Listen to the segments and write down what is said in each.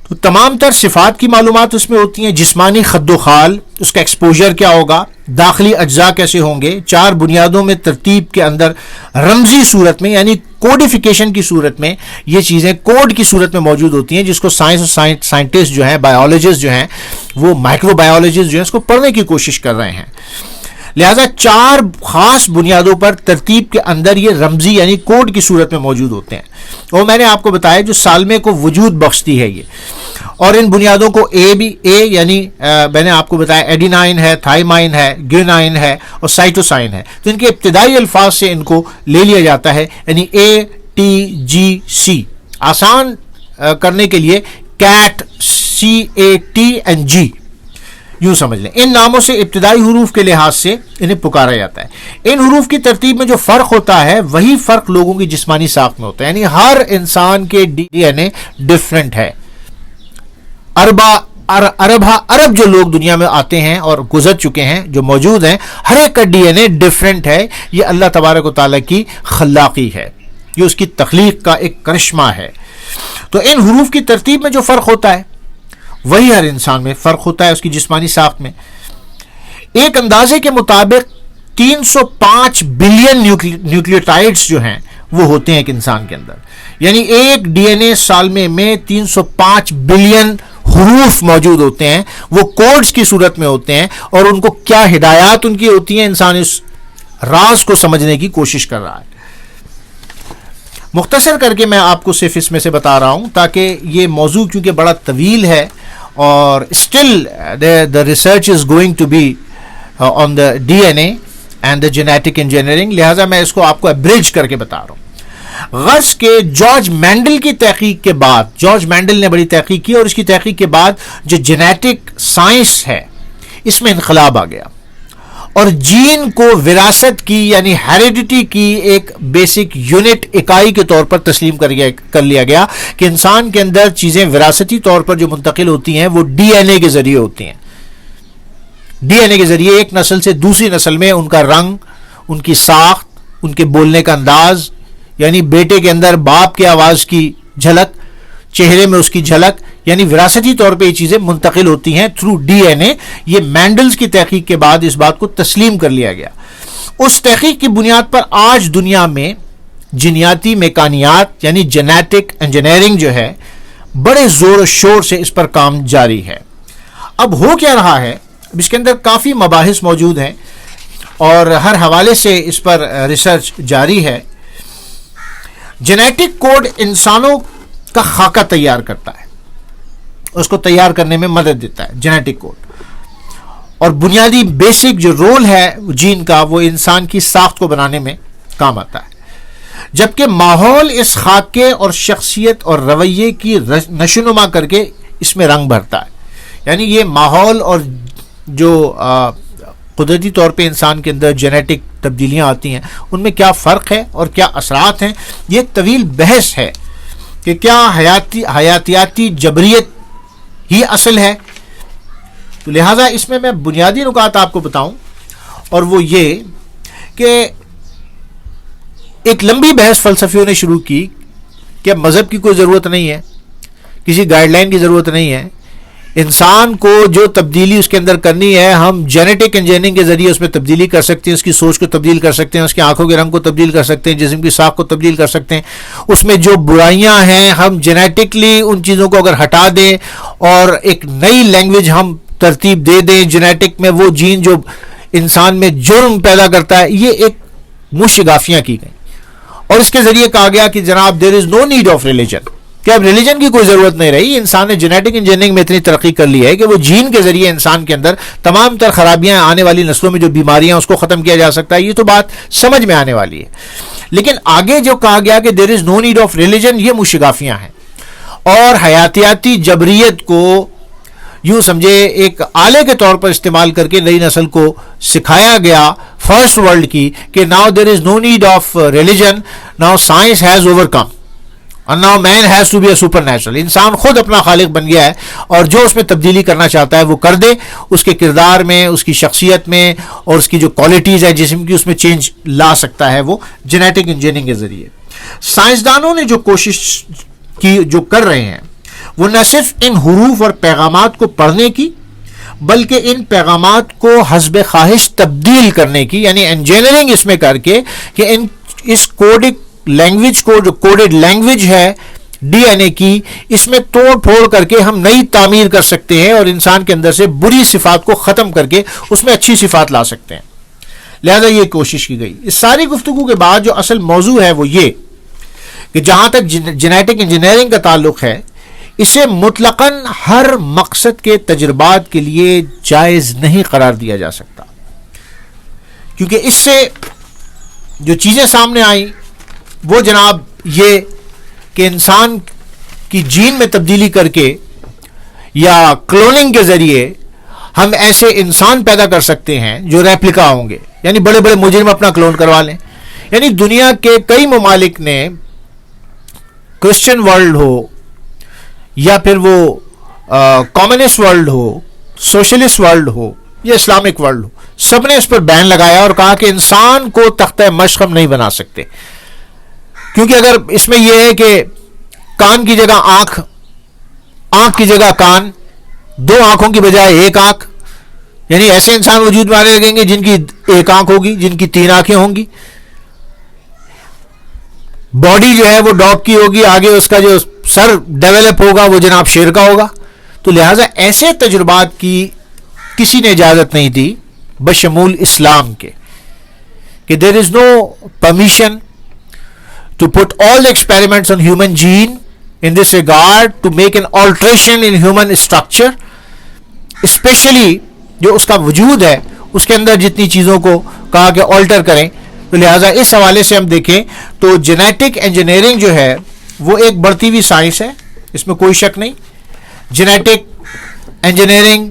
تو تمام تر صفات کی معلومات اس میں ہوتی ہیں، جسمانی خد و خال، اس کا ایکسپوجر کیا ہوگا، داخلی اجزاء کیسے ہوں گے، 4 بنیادوں میں ترتیب کے اندر رمزی صورت میں یعنی کوڈیفیکیشن کی صورت میں یہ چیزیں کوڈ کی صورت میں موجود ہوتی ہیں، جس کو سائنٹسٹ جو ہیں، بایولوجسٹ جو ہیں، وہ مائکرو بایولوجسٹ جو ہیں اس کو پڑھنے کی کوشش کر رہے ہیں۔ لہذا 4 خاص بنیادوں پر ترتیب کے اندر یہ رمزی یعنی کوڈ کی صورت میں موجود ہوتے ہیں، اور میں نے آپ کو بتایا جو سالمے کو وجود بخشتی ہے یہ، اور ان بنیادوں کو اے یعنی میں نے آپ کو بتایا ایڈینائن ہے، تھائیمائن ہے، گیونائن ہے اور سائٹوسائن ہے، تو ان کے ابتدائی الفاظ سے ان کو لے لیا جاتا ہے، یعنی ATGC، آسان کرنے کے لیے کیٹ CAT&G یوں سمجھ لیں۔ ان ناموں سے ابتدائی حروف کے لحاظ سے انہیں پکارا جاتا ہے۔ ان حروف کی ترتیب میں جو فرق ہوتا ہے وہی فرق لوگوں کی جسمانی ساخت میں ہوتا ہے، یعنی ہر انسان کے DNA ڈفرینٹ ہے۔ عرب جو لوگ دنیا میں آتے ہیں اور گزر چکے ہیں، جو موجود ہیں، ہر ایک کا DNA ڈفرینٹ ہے۔ یہ اللہ تبارک و تعالیٰ کی خلاقی ہے، یہ اس کی تخلیق کا ایک کرشمہ ہے۔ تو ان حروف کی ترتیب میں جو فرق ہوتا ہے وہی ہر انسان میں فرق ہوتا ہے اس کی جسمانی ساخت میں۔ ایک اندازے کے مطابق 305 بلین نیوکلیوٹائڈز جو ہیں وہ ہوتے ہیں ایک انسان کے اندر، یعنی ایک DNA سالمے میں 305 بلین حروف موجود ہوتے ہیں، وہ کوڈز کی صورت میں ہوتے ہیں، اور ان کو کیا ہدایات ان کی ہوتی ہیں، انسان اس راز کو سمجھنے کی کوشش کر رہا ہے۔ مختصر کر کے میں آپ کو صرف اس میں سے بتا رہا ہوں تاکہ یہ موضوع کیونکہ بڑا طویل ہے اور still the research is going to be on the DNA and the genetic engineering، لہٰذا میں اس کو آپ کو ابریج کر کے بتا رہا ہوں۔ غرض کہ جارج مینڈل کی تحقیق کے بعد، جارج مینڈل نے بڑی تحقیق کی، اور اس کی تحقیق کے بعد جو جینیٹک سائنس ہے اس میں انقلاب آ گیا، اور جین کو وراثت کی یعنی ہیریڈیٹی کی ایک بیسک یونٹ اکائی کے طور پر تسلیم کر لیا گیا کہ انسان کے اندر چیزیں وراثتی طور پر جو منتقل ہوتی ہیں وہ DNA کے ذریعے ہوتی ہیں۔ DNA کے ذریعے ایک نسل سے دوسری نسل میں ان کا رنگ، ان کی ساخت، ان کے بولنے کا انداز، یعنی بیٹے کے اندر باپ کی آواز کی جھلک، چہرے میں اس کی جھلک، یعنی وراثتی طور پہ یہ چیزیں منتقل ہوتی ہیں تھرو DNA۔ یہ مینڈلز کی تحقیق کے بعد اس بات کو تسلیم کر لیا گیا۔ اس تحقیق کی بنیاد پر آج دنیا میں جینیاتی میکانیات یعنی جینیٹک انجینئرنگ جو ہے بڑے زور و شور سے اس پر کام جاری ہے۔ اب ہو کیا رہا ہے، اس کے اندر کافی مباحث موجود ہیں اور ہر حوالے سے اس پر ریسرچ جاری ہے۔ جینیٹک کوڈ انسانوں کا خاکہ تیار کرتا ہے، اس کو تیار کرنے میں مدد دیتا ہے جینیٹک کوڈ، اور بنیادی بیسک جو رول ہے جین کا وہ انسان کی ساخت کو بنانے میں کام آتا ہے، جبکہ ماحول اس خاکے اور شخصیت اور رویے کی نشوونما کر کے اس میں رنگ بھرتا ہے۔ یعنی یہ ماحول اور جو قدرتی طور پہ انسان کے اندر جینیٹک تبدیلیاں آتی ہیں ان میں کیا فرق ہے اور کیا اثرات ہیں، یہ ایک طویل بحث ہے کہ کیا حیاتیاتی جبریت ہی اصل ہے۔ تو لہٰذا اس میں بنیادی نکات آپ کو بتاؤں، اور وہ یہ کہ ایک لمبی بحث فلسفیوں نے شروع کی کہ اب مذہب کی کوئی ضرورت نہیں ہے، کسی گائیڈ لائن کی ضرورت نہیں ہے، انسان کو جو تبدیلی اس کے اندر کرنی ہے ہم جینیٹک انجینئرنگ کے ذریعے اس میں تبدیلی کر سکتے ہیں، اس کی سوچ کو تبدیل کر سکتے ہیں، اس کی آنکھوں کے رنگ کو تبدیل کر سکتے ہیں، جسم کی ساخت کو تبدیل کر سکتے ہیں، اس میں جو برائیاں ہیں ہم جینیٹکلی ان چیزوں کو اگر ہٹا دیں اور ایک نئی لینگویج ہم ترتیب دے دیں جینیٹک میں، وہ جین جو انسان میں جرم پیدا کرتا ہے، یہ ایک مشگافیاں کی گئیں، اور اس کے ذریعے کہا گیا کہ جناب دیر is no need of religion, کہ اب ریلیجن کی کوئی ضرورت نہیں رہی، انسان نے جینیٹک انجینئرنگ میں اتنی ترقی کر لی ہے کہ وہ جین کے ذریعے انسان کے اندر تمام تر خرابیاں، آنے والی نسلوں میں جو بیماریاں اس کو ختم کیا جا سکتا ہے۔ یہ تو بات سمجھ میں آنے والی ہے، لیکن آگے جو کہا گیا کہ there is no need of religion, یہ مشگافیاں ہیں، اور حیاتیاتی جبریت کو یوں سمجھے ایک آلے کے طور پر استعمال کر کے نئی نسل کو سکھایا گیا فرسٹ ورلڈ کی کہ now there is no need of religion, now science has overcome, اور now man has to be a supernatural, انسان خود اپنا خالق بن گیا ہے، اور جو اس میں تبدیلی کرنا چاہتا ہے وہ کر دے، اس کے کردار میں، اس کی شخصیت میں، اور اس کی جو کوالٹیز ہے جسم کی، اس میں چینج لا سکتا ہے وہ جینیٹک انجینئرنگ کے ذریعے۔ سائنسدانوں نے جو کوشش کی، جو کر رہے ہیں وہ نہ صرف ان حروف اور پیغامات کو پڑھنے کی بلکہ ان پیغامات کو حسب خواہش تبدیل کرنے کی، یعنی انجینئرنگ اس میں کر کے کہ اس کوڈک لینگویج کو، جو کوڈڈ لینگویج ہے ڈی این اے کی، اس میں توڑ پھوڑ کر کے ہم نئی تعمیر کر سکتے ہیں اور انسان کے اندر سے بری صفات کو ختم کر کے اس میں اچھی صفات لا سکتے ہیں. لہذا یہ کوشش کی گئی. اس ساری گفتگو کے بعد جو اصل موضوع ہے وہ یہ کہ جہاں تک جینیٹک انجینئرنگ کا تعلق ہے، اسے مطلقاً ہر مقصد کے تجربات کے لیے جائز نہیں قرار دیا جا سکتا، کیونکہ اس سے جو چیزیں سامنے آئیں وہ جناب یہ کہ انسان کی جین میں تبدیلی کر کے یا کلوننگ کے ذریعے ہم ایسے انسان پیدا کر سکتے ہیں جو ریپلیکا ہوں گے، یعنی بڑے بڑے مجرم اپنا کلون کروا لیں. یعنی دنیا کے کئی ممالک نے، کرسچن ورلڈ ہو یا پھر وہ کمیونسٹ ورلڈ ہو، سوشلسٹ ورلڈ ہو یا اسلامک ورلڈ ہو، سب نے اس پر بین لگایا اور کہا کہ انسان کو تختہ مشق ہم نہیں بنا سکتے، کیونکہ اگر اس میں یہ ہے کہ کان کی جگہ آنکھ، آنکھ کی جگہ کان، دو آنکھوں کی بجائے ایک آنکھ، یعنی ایسے انسان وجود میں آنے لگیں گے جن کی ایک آنکھ ہوگی، جن کی 3 آنکھیں ہوں گی، باڈی جو ہے وہ ڈاگ کی ہوگی، آگے اس کا جو سر ڈیولپ ہوگا وہ جناب شیر کا ہوگا. تو لہٰذا ایسے تجربات کی کسی نے اجازت نہیں دی بشمول اسلام کے، کہ there is no permission to put all the experiments on human gene in this regard to make an alteration in human structure, especially جو اس کا وجود ہے اس کے اندر جتنی چیزوں کو کہا کہ آلٹر کریں. تو لہٰذا اس حوالے سے ہم دیکھیں تو جینیٹک انجینئرنگ جو ہے وہ ایک بڑھتی ہوئی سائنس ہے، اس میں کوئی شک نہیں. جینیٹک انجینئرنگ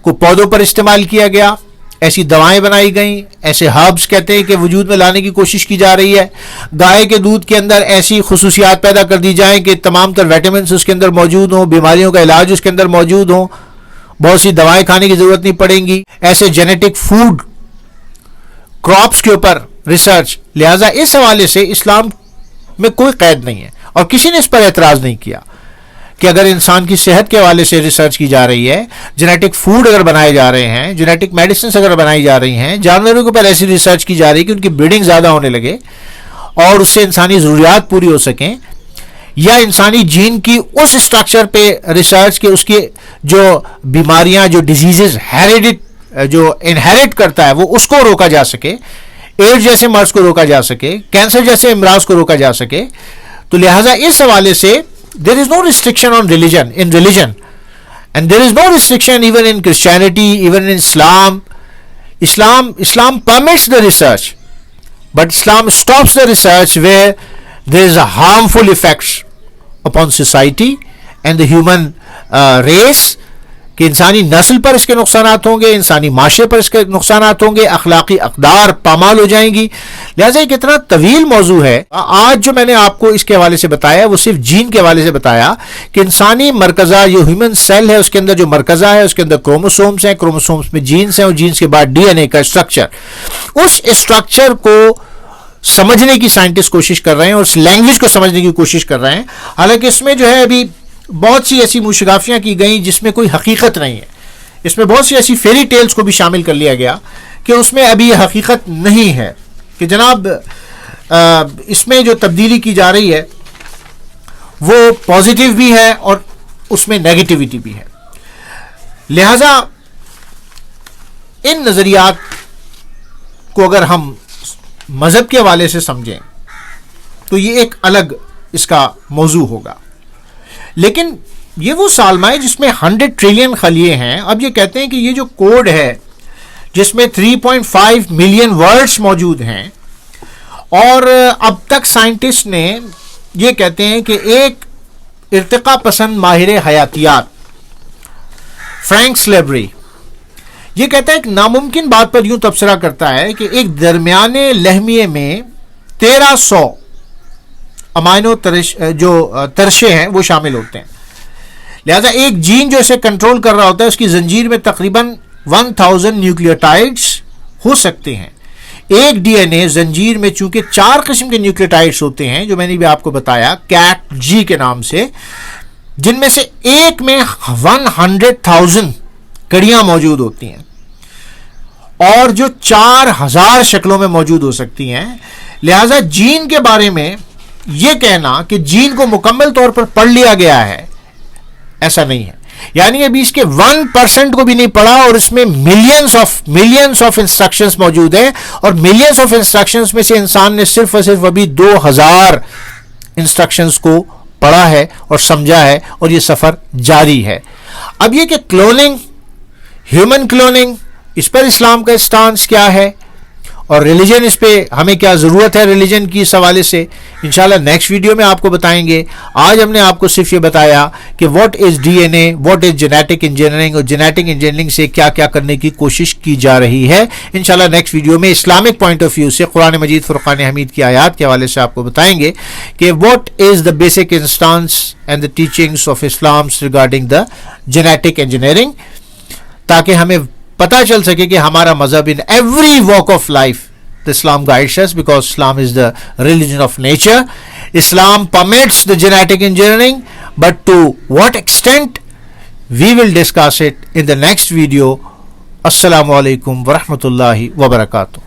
کو پودوں پر استعمال کیا گیا، ایسی دوائیں بنائی گئیں، ایسے ہربس کہتے ہیں کہ وجود میں لانے کی کوشش کی جا رہی ہے. گائے کے دودھ کے اندر ایسی خصوصیات پیدا کر دی جائیں کہ تمام تر ویٹامنس اس کے اندر موجود ہوں، بیماریوں کا علاج اس کے اندر موجود ہوں، بہت سی دوائیں کھانے کی ضرورت نہیں پڑیں گی. ایسے جینیٹک فوڈ کراپس کے اوپر ریسرچ. لہٰذا اس حوالے سے اسلام میں کوئی قید نہیں ہے اور کسی نے اس پر اعتراض نہیں کیا کہ اگر انسان کی صحت کے حوالے سے ریسرچ کی جا رہی ہے، جینیٹک فوڈ اگر بنائے جا رہے ہیں، جینیٹک میڈیسنس اگر بنائی جا رہی ہیں، جانوروں کے اوپر ایسی ریسرچ کی جا رہی ہے کہ ان کی بریڈنگ زیادہ ہونے لگے اور اس سے انسانی ضروریات پوری ہو سکیں، یا انسانی جین کی اس اسٹرکچر پہ ریسرچ کہ اس کی جو بیماریاں، جو ڈیزیزز جو انہیریٹ کرتا ہے وہ اس کو روکا جا سکے، ایڈز جیسے مرض کو روکا جا سکے، کینسر جیسے امراض کو روکا جا سکے. تو لہٰذا اس حوالے سے there is no restriction on religion, and there is no restriction even in Christianity, even in Islam. Islam permits the research, but Islam stops the research where there is a harmful effects upon society and the human race, کہ انسانی نسل پر اس کے نقصانات ہوں گے، انسانی معاشرے پر اس کے نقصانات ہوں گے، اخلاقی اقدار پامال ہو جائیں گی. لہٰذا ایک اتنا طویل موضوع ہے. آج جو میں نے آپ کو اس کے حوالے سے بتایا وہ صرف جین کے حوالے سے بتایا کہ انسانی مرکزہ جو ہیومن سیل ہے اس کے اندر جو مرکزہ ہے اس کے اندر کروموسومز ہیں، کروموسومز میں جینز ہیں اور جینز کے بعد ڈی این اے کا اسٹرکچر. اس اسٹرکچر کو سمجھنے کی سائنٹسٹ کوشش کر رہے ہیں اور اس لینگویج کو سمجھنے کی کوشش کر رہے ہیں. حالانکہ اس میں جو ہے ابھی بہت سی ایسی موشگافیاں کی گئیں جس میں کوئی حقیقت نہیں ہے. اس میں بہت سی ایسی فیری ٹیلز کو بھی شامل کر لیا گیا کہ اس میں ابھی یہ حقیقت نہیں ہے کہ جناب اس میں جو تبدیلی کی جا رہی ہے وہ پازیٹیو بھی ہے اور اس میں نیگیٹیوٹی بھی ہے. لہذا ان نظریات کو اگر ہم مذہب کے حوالے سے سمجھیں تو یہ ایک الگ اس کا موضوع ہوگا. لیکن یہ وہ سالمہ ہے جس میں 100 ٹریلین خلیے ہیں. اب یہ کہتے ہیں کہ یہ جو کوڈ ہے جس میں 3.5 ملین ورڈز موجود ہیں، اور اب تک سائنٹسٹ نے یہ کہتے ہیں کہ ایک ارتقا پسند ماہر حیاتیات فرینک سلیبری یہ کہتا ہے ایک ناممکن بات پر یوں تبصرہ کرتا ہے کہ ایک درمیانے لہمیے میں 1300 امائنو جو ترشے ہیں وہ شامل ہوتے ہیں. لہذا ایک جین جو اسے کنٹرول کر رہا ہوتا ہے اس کی زنجیر میں تقریباً 1000 نیوکلیوٹائڈز ہو سکتے ہیں. ایک ڈی این اے زنجیر میں چونکہ 4 قسم کے نیوکلیوٹائڈز ہوتے ہیں جو میں نے بھی آپ کو بتایا کیٹ جی کے نام سے، جن میں سے ایک میں 100,000 کڑیاں موجود ہوتی ہیں اور جو 4,000 شکلوں میں موجود ہو سکتی ہیں. لہذا جین کے بارے میں یہ کہنا کہ جین کو مکمل طور پر پڑھ لیا گیا ہے، ایسا نہیں ہے. یعنی ابھی اس کے 1% کو بھی نہیں پڑھا اور اس میں ملینز آف انسٹرکشنز موجود ہیں، اور ملینز آف انسٹرکشنز میں سے انسان نے صرف اور صرف ابھی 2,000 انسٹرکشنز کو پڑھا ہے اور سمجھا ہے، اور یہ سفر جاری ہے. اب یہ کہ کلوننگ، ہیومن کلوننگ، اس پر اسلام کا اسٹانس کیا ہے اور ریلیجن اس پہ ہمیں کیا ضرورت ہے ریلیجن کی اس حوالے سے، انشاءاللہ نیکسٹ ویڈیو میں آپ کو بتائیں گے. آج ہم نے آپ کو صرف یہ بتایا کہ what is D N A, what is genetic engineering, اور جینیٹک انجینئرنگ سے کیا کیا کرنے کی کوشش کی جا رہی ہے. انشاءاللہ نیکسٹ ویڈیو میں اسلامک پوائنٹ آف ویو سے قرآن مجید فرقان حمید کی آیات کے حوالے سے آپ کو بتائیں گے کہ what is the basic instance and the teachings of Islam regarding the genetic engineering, تاکہ ہمیں پتہ چل سکے کہ ہمارا مذہب in every walk of life the Islam guides us, because Islam is the religion of nature. Islam permits the genetic engineering, but to what extent, we will discuss it in the next video. Assalamu alaikum wa rahmatullahi wa barakatuh.